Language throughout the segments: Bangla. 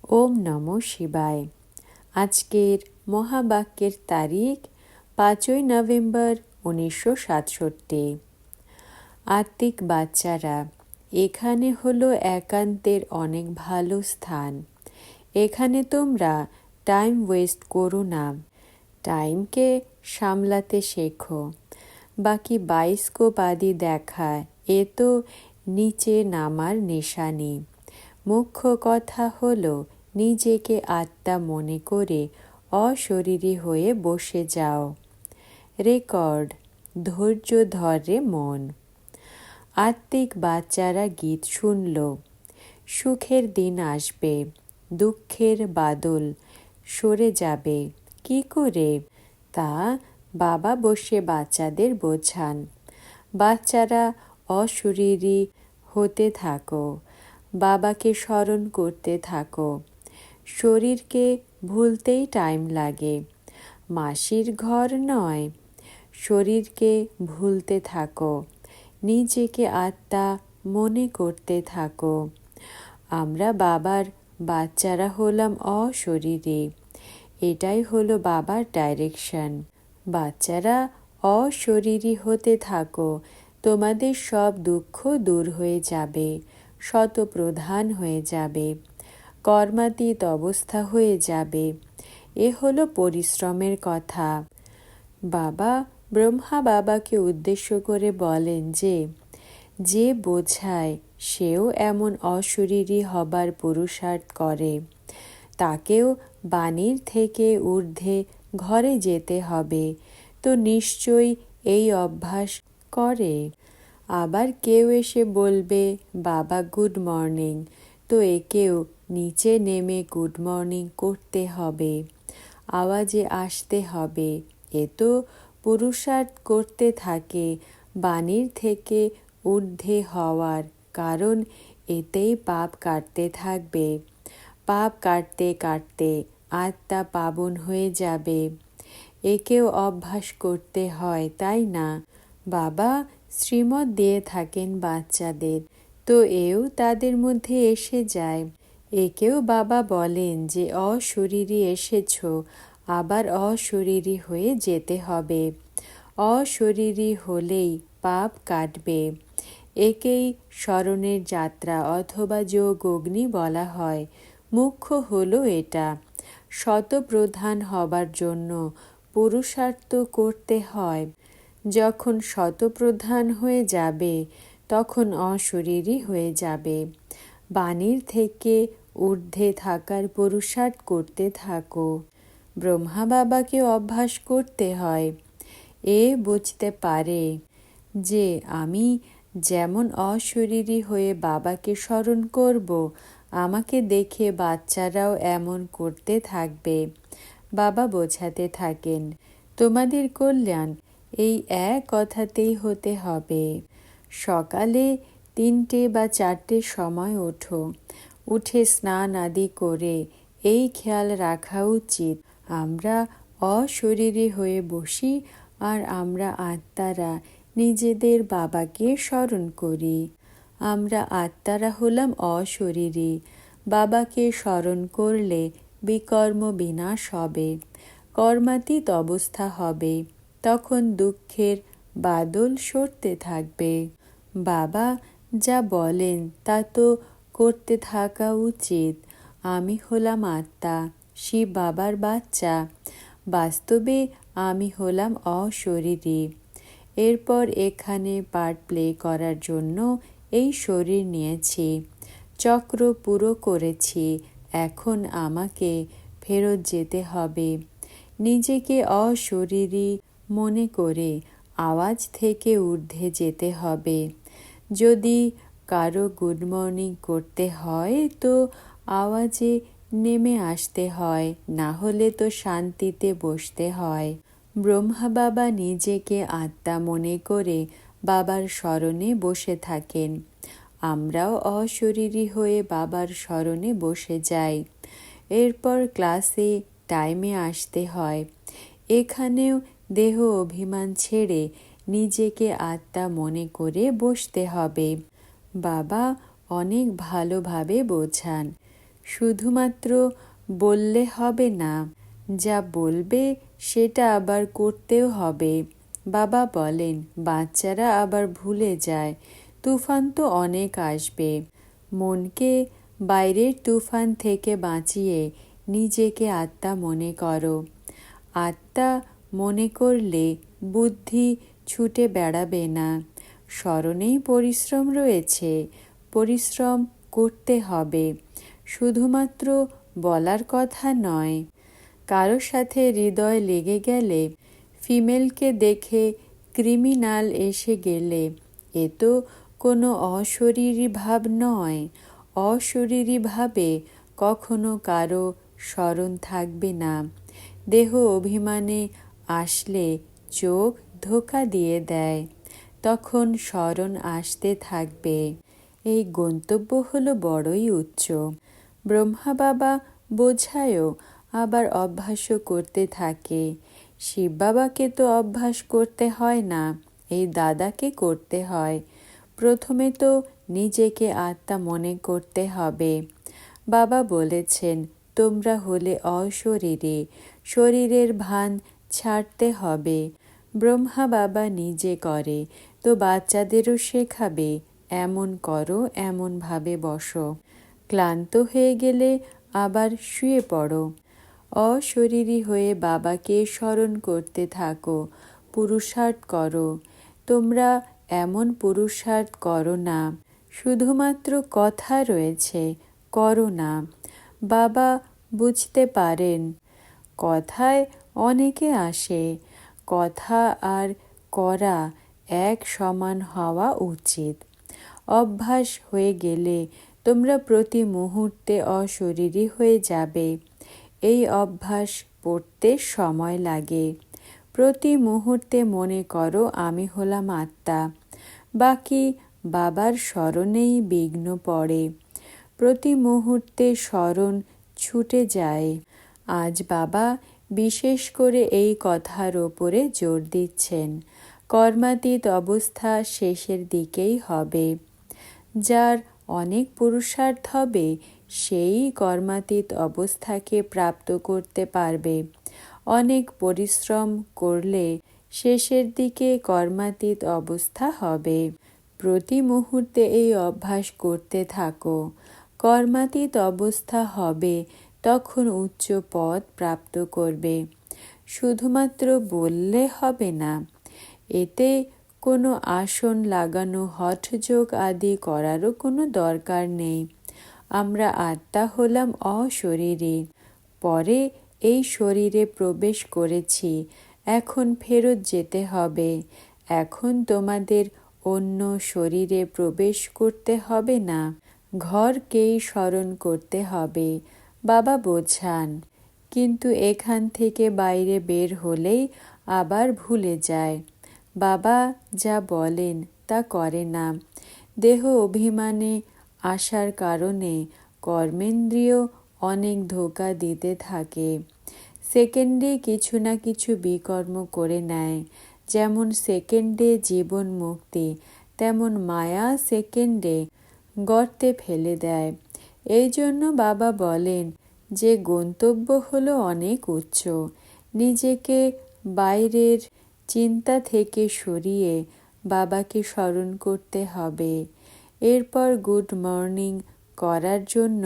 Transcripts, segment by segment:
ওম নমো শিবায়। আজকের মহাবাক্যের তারিখ 5ই নভেম্বর 1967। আত্মিক বাচ্চারা, এখানে হলো একান্তের অনেক ভালো স্থান। এখানে তোমরা টাইম ওয়েস্ট করো না, টাইমকে সামলাতে শেখো। বাকি বাইস্কোপ আদি দেখা এ তো নিচে নামার নিশানি। মুখ্য কথা হলো নিজেকে আত্মা মনে করে অশরীরী হয়ে বসে যাও। রেকর্ড, ধৈর্য ধরে মন। আত্মিক বাচ্চারা গীত শুনল। সুখের দিন আসবে, দুঃখের বাদল সরে যাবে কি করে তা বাবা বসে বাচ্চাদের বোঝান। বাচ্চারা অশরীরী হতে থাকো, বাবাকে স্মরণ করতে থাকো। শরীরকে ভুলতেই টাইম লাগে, মাসির ঘর নয়। শরীরকে ভুলতে থাকো, নিজেকে আত্মা মনে করতে থাকো। আমরা বাবার বাচ্চারা হলাম অশরীরী, এটাই হলো বাবার ডাইরেকশন। বাচ্চারা অশরীরী হতে থাকো, তোমাদের সব দুঃখ দূর হয়ে যাবে, শতপ্রধান হয়ে যাবে, কর্মাতীত অবস্থা হয়ে যাবে। এ হলো পরিশ্রমের কথা। বাবা ব্রহ্মা বাবাকে উদ্দেশ্য করে বলেন যে বোঝায় সেও এমন অশরীরী হবার পুরুষার্থ করে, তাকেও বাণীর থেকে ঊর্ধ্বে ঘরে যেতে হবে, তো নিশ্চয়ই এই অভ্যাস করে। আবার কেউ এসে বলবে বাবা গুড মর্নিং, তো একেও নিচে নেমে গুড মর্নিং করতে হবে, আওয়াজে আসতে হবে। এ তো পুরুষার্থ করতে থাকে বাণীর থেকে ঊর্ধ্বে হওয়ার, কারণ এতেই পাপ কাটতে থাকবে। পাপ কাটতে কাটতে আত্মা পাবন হয়ে যাবে। একেও অভ্যাস করতে হয়, তাই না? বাবা শ্রীমত দিয়ে থাকেন বাচ্চাদের, তো এও তাদের মধ্যে এসে যায়। একেও বাবা বলেন যে অশরীরী এসেছ, আবার অশরীরী হয়ে যেতে হবে। অশরীরী হলেই পাপ কাটবে। একেই স্মরণের যাত্রা অথবা যোগ অগ্নি বলা হয়। মুখ্য হলো এটা। শতপ্রধান হবার জন্য পুরুষার্থ করতে হয়। যখন শতপ্রধান হয়ে যাবে তখন অশরীরী হয়ে যাবে। বাণীর থেকে ঊর্ধ্বে থাকার পুরুষার্থ করতে থাকো। ব্রহ্মা বাবাকে অভ্যাস করতে হয়। এ বুঝতে পারে যে আমি যেমন অশরীরী হয়ে বাবাকে স্মরণ করব, আমাকে দেখে বাচ্চারাও এমন করতে থাকবে। বাবা বোঝাতে থাকেন, তোমাদের কল্যাণ এই এক কথাতেই হতে হবে। সকালে 3টে বা 4টের সময় ওঠো, উঠে স্নান আদি করে এই খেয়াল রাখা উচিত আমরা অশরীরী হয়ে বসি আর আমরা আত্মারা নিজেদের বাবাকে স্মরণ করি। আমরা আত্মারা হলাম অশরীরী। বাবাকে স্মরণ করলে বিকর্ম বিনাশ হবে, কর্মাতীত অবস্থা হবে, তখন দুঃখের বাদল সরতে থাকবে। বাবা যা বলেন তা তো করতে থাকা উচিত। আমি হলাম আত্মা, শিব বাবার বাচ্চা। বাস্তবে আমি হলাম অশরীরী। এরপর এখানে পার্ট প্লে করার জন্য এই শরীর নিয়েছি, চক্র পুরো করেছি। এখন আমাকে ফেরত যেতে হবে। নিজেকে অশরীরী মনে করে আওয়াজ থেকে ঊর্ধ্বে যেতে হবে। যদি কারো গুড মর্নিং করতে হয় তো আওয়াজে নেমে আসতে হয়, না হলে তো শান্তিতে বসতে হয়। ব্রহ্মা বাবা নিজেকে আত্মা মনে করে বাবার স্মরণে বসে থাকেন। আমরাও অশরীরী হয়ে বাবার স্মরণে বসে যাই। এরপর ক্লাসে টাইমে আসতে হয়। এখানেও দেহ অভিমান ছেড়ে নিজেকে আত্মা মনে করে বসতে হবে। বাবা অনেক ভালোভাবে বোঝান। শুধুমাত্র বললে হবে না, যা বলবে সেটা আবার করতেও হবে। বাবা বলেন, বাচ্চারা আবার ভুলে যায়, তুফান তো অনেক আসবে। মনকে বাইরের তুফান থেকে বাঁচিয়ে নিজেকে আত্মা মনে করো। আত্মা মনে করলে বুদ্ধি ছুটে বেড়াবে না। স্মরণেই পরিশ্রম রয়েছে, পরিশ্রম করতে হবে, শুধুমাত্র বলার কথা নয়। কারোর সাথে হৃদয় লেগে গেলে, ফিমেলকে দেখে ক্রিমিনাল এসে গেলে, এ তো কোনো অশরীরী ভাব নয়। অশরীরী ভাবে কখনো কারো স্মরণ থাকবে না। দেহ অভিমানে আসলে চোখ ধোঁকা দিয়ে দেয়, তখন স্মরণ আসতে থাকবে। এই গন্তব্য হলো বড়ই উচ্চ। ব্রহ্মা বাবা বোঝায়ও, আবার অভ্যাসও করতে থাকে। শিব বাবাকে তো অভ্যাস করতে হয় না, এই দাদাকে করতে হয়। প্রথমে তো নিজেকে আত্মা মনে করতে হবে। বাবা বলেছেন, তোমরা হলে অশরীরী, শরীরের ভান ছাড়তে হবে। ব্রহ্মা বাবা নিজে করে, তো বাচ্চাদেরও শেখাবে, এমন করো, এমনভাবে বসো। ক্লান্ত হয়ে গেলে আবার শুয়ে পড়ো। অশরীরী হয়ে বাবাকে স্মরণ করতে থাকো, পুরুষার্থ করো। তোমরা এমন পুরুষার্থ করো না, শুধুমাত্র কথা রয়েছে, করো না। বাবা বুঝতে পারেন, কথায় অনেকে আসে, কথা আর করা এক সমান হওয়া উচিত। অভ্যাস হয়ে গেলে তোমরা প্রতি মুহূর্তে অশরীরী হয়ে যাবে। এই অভ্যাস পড়তে সময় লাগে। প্রতি মুহূর্তে মনে করো, আমি হলাম আত্মা। বাকি বাবার স্মরণেই বিঘ্ন পড়ে। প্রতি মুহূর্তে স্মরণ ছুটে যায়। আজ বাবা বিশেষ করে এই কথার ওপরে জোর দিচ্ছেন। কর্মাতীত অবস্থা শেষের দিকেই হবে। যার অনেক পুরুষার্থ হবে, সেই কর্মাতীত অবস্থাকে প্রাপ্ত করতে পারবে। অনেক পরিশ্রম করলে শেষের দিকে কর্মাতীত অবস্থা হবে। প্রতি মুহূর্তে এই অভ্যাস করতে থাকো। কর্মাতীত অবস্থা হবে, তখন উচ্চ পদ প্রাপ্ত করবে। শুধুমাত্র বললে হবে না। এতে কোনো আসন লাগানো, হঠযোগ আদি করারও কোনো দরকার নেই। আমরা আত্মা হলাম অশরীরী, পরে এই শরীরে প্রবেশ করেছি, এখন ফেরত যেতে হবে। এখন তোমাদের অন্য শরীরে প্রবেশ করতে হবে না, ঘরকেই স্মরণ করতে হবে। বাবা বোঝান, কিন্তু এখান থেকে বাইরে বের হলেই আবার ভুলে যায়। বাবা যা বলেন তা করে না। দেহ অভিমানে আসার কারণে কর্মেন্দ্রিয় অনেক ধোঁকা দিতে থাকে। সেকেন্ডে কিছু না কিছু বিকর্ম করে নেয়। যেমন সেকেন্ডে জীবন মুক্তি, তেমন মায়া সেকেন্ডে গর্তে ফেলে দেয়। এই জন্য বাবা বলেন যে গন্তব্য হলো অনেক উচ্চ। নিজেকে বাইরের চিন্তা থেকে সরিয়ে বাবাকে স্মরণ করতে হবে। এরপর গুড মর্নিং করার জন্য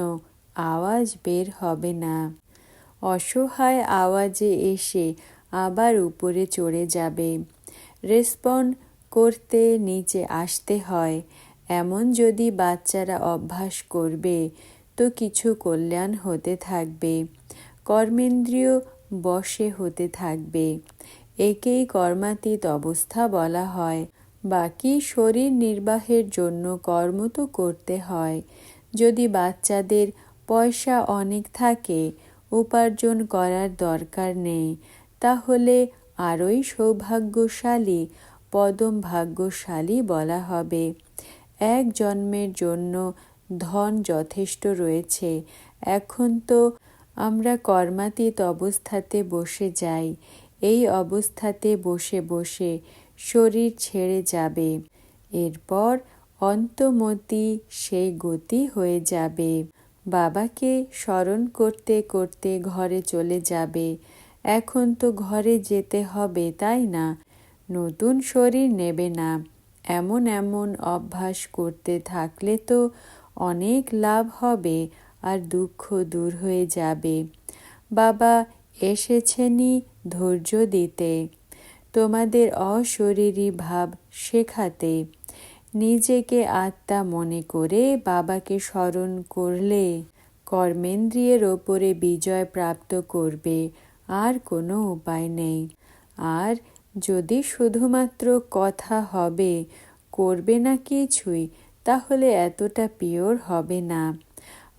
আওয়াজ বের হবে না। অসহায় আওয়াজে এসে আবার উপরে চড়ে যাবে। রেসপন্ড করতে নিচে আসতে হয়, এমন যদি বাচ্চারা অভ্যাস করবে তো কিছু কল্যাণ হতে থাকবে। কর্মেন্দ্রিয় বশে হতে থাকবে। একেই কর্মাতীত অবস্থা বলা হয়। বাকি শরীর নির্বাহের জন্য কর্ম তো করতে হয়। যদি বাচ্চাদের পয়সা অনেক থাকে, উপার্জন করার দরকার নেই, তাহলে আরোই সৌভাগ্যশালী, পদম ভাগ্যশালী বলা হবে। এক জন্মের জন্য ধন যথেষ্ট রয়েছে। এখন তো আমরা কর্মাতীত অবস্থাতে বসে যাই। এই অবস্থাতে বসে বসে শরীর ছেড়ে যাবে। এরপর অন্তমতি সেই গতি হয়ে যাবে। বাবাকে স্মরণ করতে করতে ঘরে চলে যাবে। এখন তো ঘরে যেতে হবে, তাই না? নতুন শরীর নেবে না। এমন এমন অভ্যাস করতে থাকলে তো অনেক লাভ হবে আর দুঃখ দূর হয়ে যাবে। বাবা এসেছেনই ধৈর্য দিতে, তোমাদের অশরীরী ভাব শেখাতে। নিজেকে আত্মা মনে করে বাবাকে স্মরণ করলে কর্মেন্দ্রিয়ের ওপরে বিজয় প্রাপ্ত করবে, আর কোনো উপায় নেই। আর যদি শুধুমাত্র কথা হবে, করবে না কিছুই, তাহলে এতটা পিওর হবে না,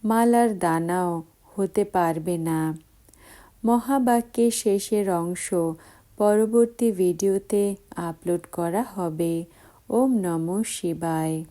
মালার দানাও হতে পারবে না। মহাবাক্যের শেষের অংশ পরবর্তী ভিডিওতে আপলোড করা হবে। ওম নমঃ শিবায়।